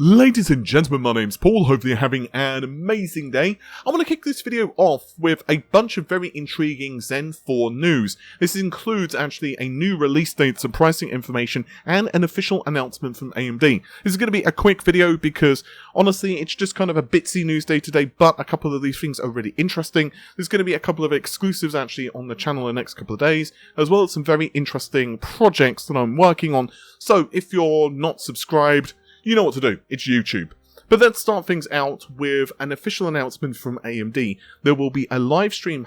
Ladies and gentlemen, my name's Paul. Hopefully you're having an amazing day. I want to kick this video off with a bunch of very intriguing Zen 4 news. This includes actually a new release date, some pricing information, and an official announcement from AMD. This is going to be a quick video because, honestly, it's just kind of a bitsy news day today, but a couple of these things are really interesting. There's going to be a couple of exclusives actually on the channel in the next couple of days, as well as some very interesting projects that I'm working on. So if you're not subscribed, you know what to do, it's YouTube. But let's start things out with an official announcement from AMD. There will be a live stream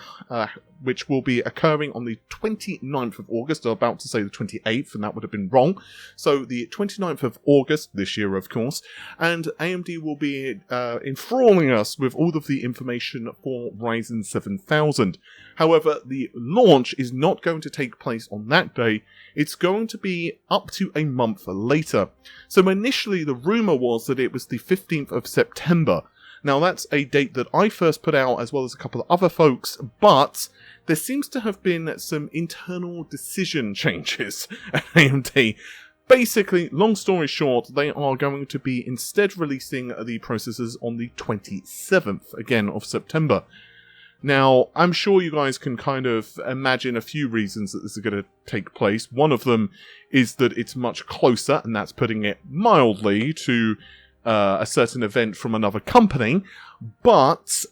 which will be occurring on the 29th of August. I'm about to say the 28th, and that would have been wrong. So the 29th of August, this year of course, and AMD will be enthralling us with all of the information for Ryzen 7000. However, the launch is not going to take place on that day. It's going to be up to a month later. So initially the rumour was that it was the 15th of September. Now that's a date that I first put out as well as a couple of other folks, but there seems to have been some internal decision changes at AMD. Basically, long story short, they are going to be instead releasing the processors on the 27th, again, of September. Now, I'm sure you guys can kind of imagine a few reasons that this is going to take place. One of them is that it's much closer, and that's putting it mildly, to a certain event from another company. But,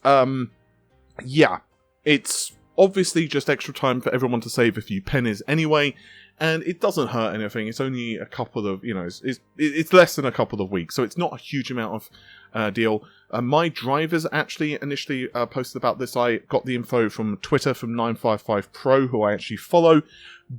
yeah, it's obviously just extra time for everyone to save a few pennies anyway, and it doesn't hurt anything. It's only a couple of, it's less than a couple of weeks, so it's not a huge amount of deal. My drivers actually initially posted about this. I got the info from Twitter from 955Pro, who I actually follow,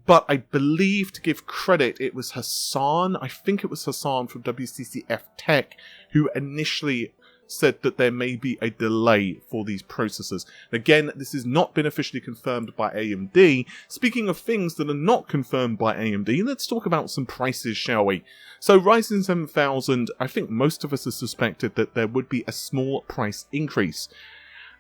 but I believe, to give credit, it was Hassan, I think it was Hassan from WCCF Tech, who initially said that there may be a delay for these processors. Again, this has not been officially confirmed by AMD. Speaking of things that are not confirmed by AMD, let's talk about some prices, shall we? So Ryzen 7000, I think most of us have suspected that there would be a small price increase.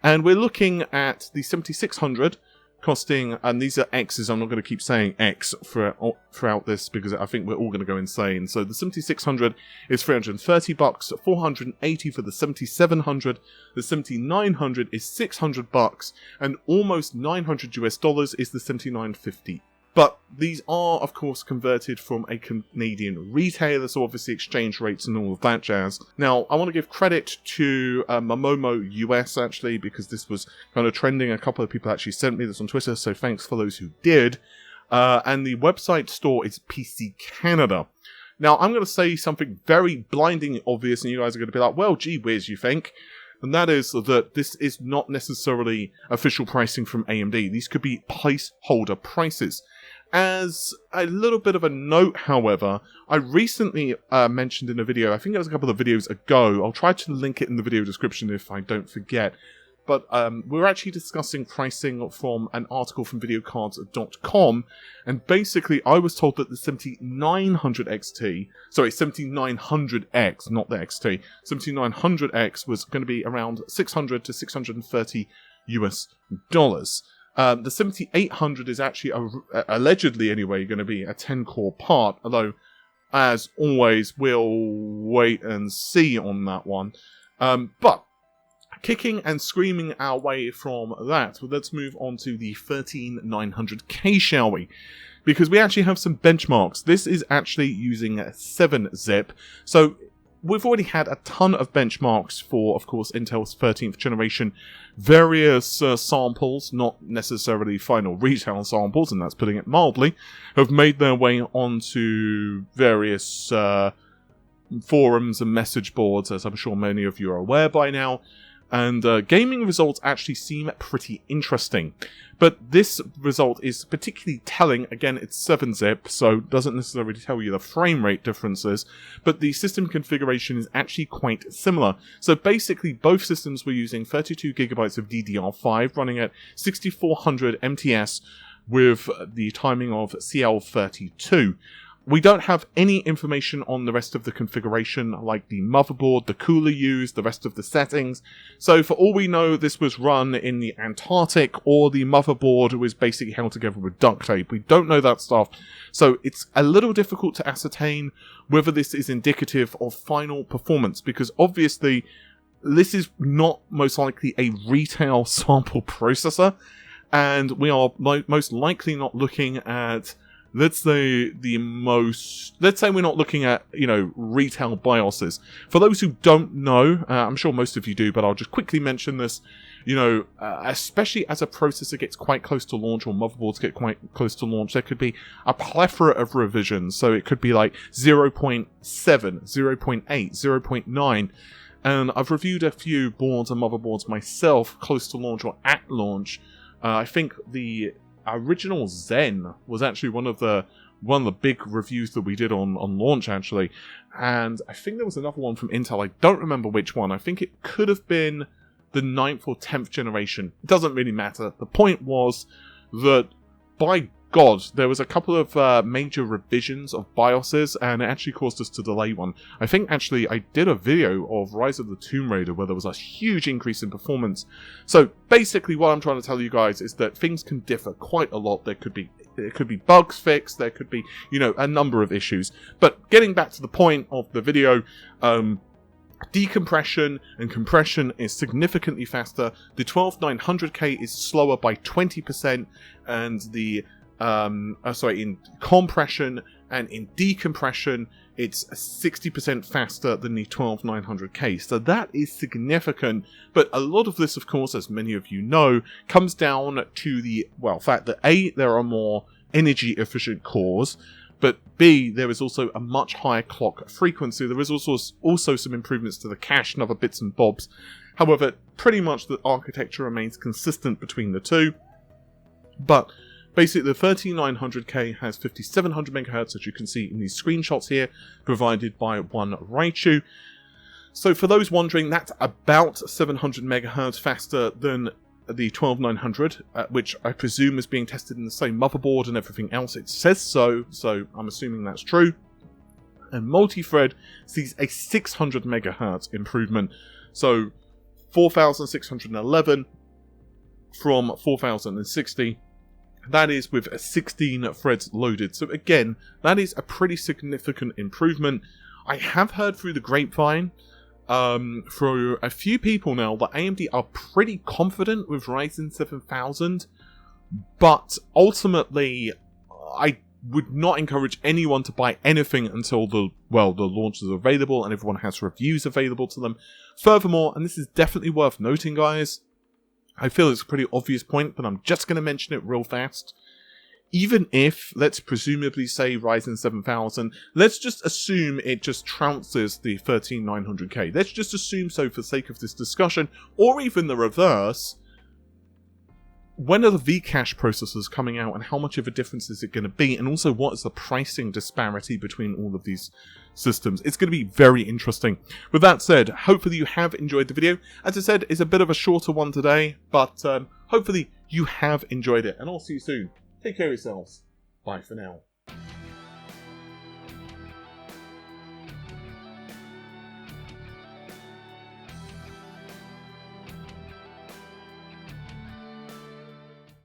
And we're looking at the 7600 costing, and these are X's, I'm not going to keep saying X throughout this because I think we're all going to go insane. So the 7600 is $330, $480 for the 7700, the 7900 is $600, and almost $900 US is the 7950. But these are, of course, converted from a Canadian retailer, so obviously exchange rates and all of that jazz. Now, I want to give credit to Momomo US, actually, because this was kind of trending. A couple of people actually sent me this on Twitter, so thanks for those who did. And the website store is PC Canada. Now, I'm going to say something very blindingly obvious, and you guys are going to be like, well, gee whiz, you think? And that is that this is not necessarily official pricing from AMD. These could be placeholder prices. As a little bit of a note, however, I recently mentioned in a video, I think it was a couple of videos ago, I'll try to link it in the video description if I don't forget, but we're actually discussing pricing from an article from videocards.com, and basically I was told that the 7900 XT, sorry, 7900X, not the XT, 7900X was going to be around $600 to $630 US. The 7800 is actually, allegedly anyway, going to be a 10-core part, although, as always, we'll wait and see on that one. But, kicking and screaming our way from that, let's move on to the 13900K, shall we? Because we actually have some benchmarks. This is actually using 7-zip, so we've already had a ton of benchmarks for, of course, Intel's 13th generation. Various samples, not necessarily final retail samples, and that's putting it mildly, have made their way onto various forums and message boards, as I'm sure many of you are aware by now. And gaming results actually seem pretty interesting. But this result is particularly telling. Again, it's 7-zip, so doesn't necessarily tell you the frame rate differences, but the system configuration is actually quite similar. So basically, both systems were using 32GB of DDR5 running at 6400 MTS with the timing of CL32. We don't have any information on the rest of the configuration, like the motherboard, the cooler used, the rest of the settings. So for all we know, this was run in the Antarctic, or the motherboard was basically held together with duct tape. We don't know that stuff. So it's a little difficult to ascertain whether this is indicative of final performance, because obviously this is not most likely a retail sample processor, and we are most likely not looking at, let's say we're not looking at, retail BIOSes. For those who don't know, I'm sure most of you do, but I'll just quickly mention this, especially as a processor gets quite close to launch, or motherboards get quite close to launch, there could be a plethora of revisions. So it could be like 0.7, 0.8, 0.9. And I've reviewed a few boards and motherboards myself close to launch or at launch. I think the original Zen was actually one of the big reviews that we did on launch, actually. And I think there was another one from Intel. I don't remember which one. I think it could have been the 9th or 10th generation. It doesn't really matter. The point was that, by God, there was a couple of major revisions of BIOSes, and it actually caused us to delay one. I think, actually, I did a video of Rise of the Tomb Raider where there was a huge increase in performance. So, basically, what I'm trying to tell you guys is that things can differ quite a lot. There could be bugs fixed, there could be, a number of issues. But getting back to the point of the video, decompression and compression is significantly faster. The 12900K is slower by 20%, and the in compression and in decompression, it's 60% faster than the 12900K. So that is significant. But a lot of this, of course, as many of you know, comes down to the, fact that A, there are more energy efficient cores, but B, there is also a much higher clock frequency. There is also some improvements to the cache and other bits and bobs. However, pretty much the architecture remains consistent between the two. But basically, the 13900K has 5700 MHz, as you can see in these screenshots here, provided by one Raichu. So for those wondering, that's about 700 MHz faster than the 12900, which I presume is being tested in the same motherboard and everything else. It says so I'm assuming that's true. And multi-thread sees a 600 MHz improvement, so 4611 from 4060. That is with 16 threads loaded. So again, that is a pretty significant improvement. I have heard through the grapevine, for a few people now, that AMD are pretty confident with Ryzen 7000, but ultimately, I would not encourage anyone to buy anything until the launch is available and everyone has reviews available to them. Furthermore, and this is definitely worth noting, guys, I feel it's a pretty obvious point, but I'm just going to mention it real fast. Even if, let's presumably say Ryzen 7000, let's just assume it just trounces the 13900K. Let's just assume so for sake of this discussion, or even the reverse. When are the Vcache processors coming out, and how much of a difference is it going to be? And also, what is the pricing disparity between all of these systems? It's going to be very interesting. With that said, hopefully you have enjoyed the video. As I said, it's a bit of a shorter one today, but hopefully you have enjoyed it. And I'll see you soon. Take care of yourselves. Bye for now.